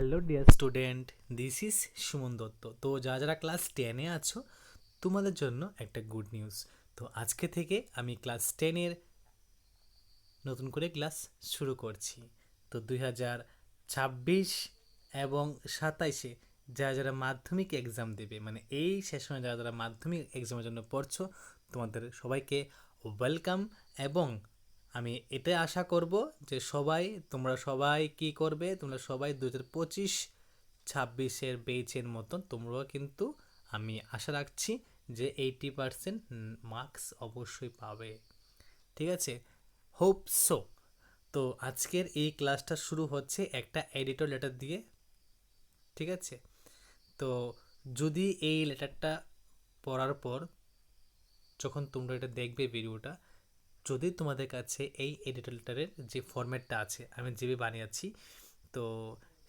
Hello dear student, this is Suman Dutta. তো যারা class 10-এ আছো তোমাদের জন্য একটা গুড নিউজ। তো আজকে থেকে আমি ক্লাস 10-এর নতুন করে ক্লাস শুরু করছি। তো 2026 এবং 27-এ যারা মাধ্যমিক এক্সাম দেবে, মানে এই সেশনে যারা মাধ্যমিক এক্সামের জন্য পড়ছো, তোমাদের সবাইকে ওয়েলকাম। এবং আমি এটা আশা করব যে তোমরা সবাই কি করবে, তোমরা সবাই 2025-26-এর বেচের মতন তোমরাও কিন্তু আমি আশা রাখছি যে 80% মার্কস অবশ্যই পাবে। ঠিক আছে, হোপ সো। তো আজকের এই ক্লাসটা শুরু হচ্ছে একটা এডিটর লেটার দিয়ে। ঠিক আছে, তো যদি এই লেটারটা পড়ার পর যখন তোমরা এটা দেখবে ভিডিওটা, যদি তোমাদের কাছে এই এডিটর লেটারের যে ফরম্যাটটা আছে আমি যেভাবে বানিয়েছি, তো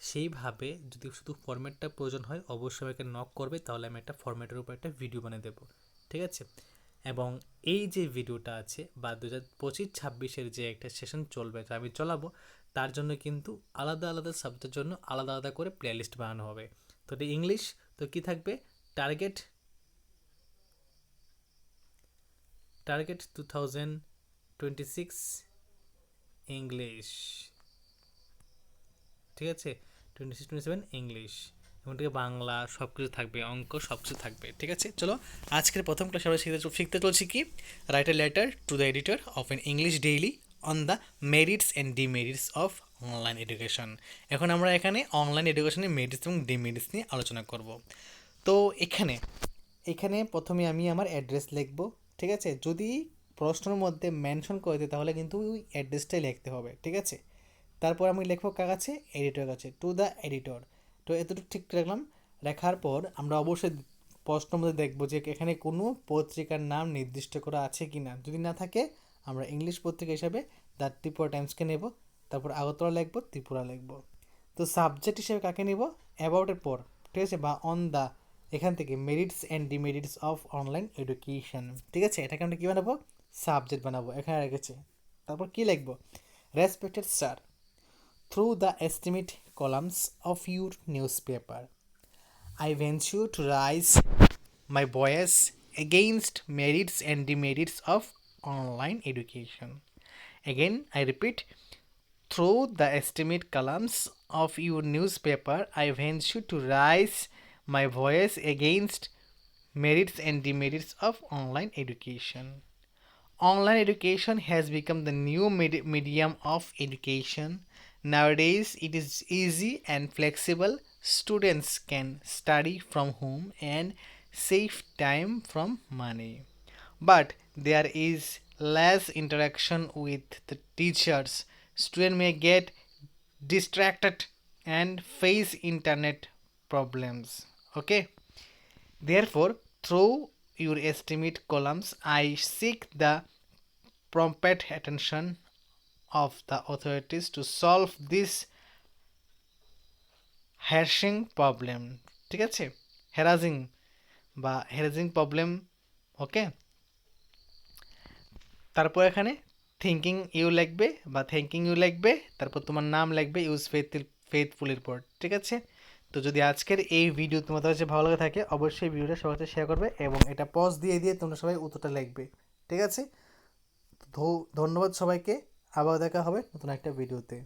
সেইভাবে যদি শুধু ফরম্যাটটা প্রয়োজন হয় অবশ্যই আমাকে নক করবে, তাহলে আমি একটা ফরম্যাটের উপর একটা ভিডিও বানিয়ে দেবো। ঠিক আছে, এবং এই যে ভিডিওটা আছে বা 2025-26-এর যে একটা সেশন চলবে, যা আমি চলাবো, তার জন্য কিন্তু আলাদা আলাদা সাবজেক্টের জন্য আলাদা আলাদা করে প্লেলিস্ট বানানো হবে। তো এটা ইংলিশ, তো কি থাকবে, টার্গেট 2026 ইংলিশ। ঠিক আছে, 26-27 ইংলিশ, এবং থেকে বাংলা সব কিছু থাকবে, অঙ্ক সব কিছু থাকবে। ঠিক আছে, চলো আজকের প্রথম ক্লাস আমরা শিখতে চলছি কি, write a letter to the editor of N English daily on the merits and demerits of online education. এখন আমরা এখানে অনলাইন এডুকেশনের মেরিটস এবং ডিমেরিটস নিয়ে আলোচনা করব। তো এখানে এখানে প্রথমে আমি আমার অ্যাড্রেস লিখব। ঠিক আছে, যদি প্রশ্নের মধ্যে মেনশন করে দিই তাহলে কিন্তু ওই অ্যাড্রেসটাই লিখতে হবে। ঠিক আছে, তারপর আমি লিখবো কার কাছে, এডিটর কাছে, টু দ্য এডিটর। তো এতটুকু ঠিক রাখলাম। লেখার পর আমরা অবশ্যই প্রশ্নের মধ্যে দেখবো যে এখানে কোনো পত্রিকার নাম নির্দিষ্ট করা আছে কি না। যদি না থাকে আমরা ইংলিশ পত্রিকা হিসাবে দ্য ত্রিপুরা টাইমসকে নেব, তারপর আগরতলা লিখবো, ত্রিপুরা লিখবো। তো সাবজেক্ট হিসেবে কাকে নিব, অ্যাবাউটের পর, ঠিক আছে, বা অন দ্য, এখান থেকে merits and demerits of online education. ঠিক আছে, এটাকে আমরা কী বানাবো, সাবজেক্ট বানাবো, এখানে রেখেছে। তারপর কী লিখবো, respected sir, through the estimate columns of your newspaper, I venture to raise my voice against merits and demerits of online education. Again, I repeat, through the estimate columns of your newspaper, I venture to raise my voice against merits and demerits of online education. Online education has become the new medium of education. Nowadays, it is easy and flexible. Students can study from home and save time from money. But there is less interaction with the teachers. Students may get distracted and face internet problems. Okay. Therefore, through your estimate columns, I seek the prompt attention of the authorities to solve this harassing problem. ঠিক আছে, harassing problem. ওকে, তারপর এখানে thanking you লিখবে, তারপর তোমার নাম লিখবে, use ফেথফুলের পর। ঠিক আছে, তো যদি আজকের এই ভিডিও তোমাদের কাছে ভালো লাগে থাকে অবশ্যই ভিডিওটা সবার সাথে শেয়ার করবে এবং এটা পজ দিয়ে দিয়ে তোমরা সবাই উত্তরটা লিখবে। ঠিক আছে, ধন্যবাদ সবাইকে, আবার দেখা হবে নতুন একটা ভিডিওতে।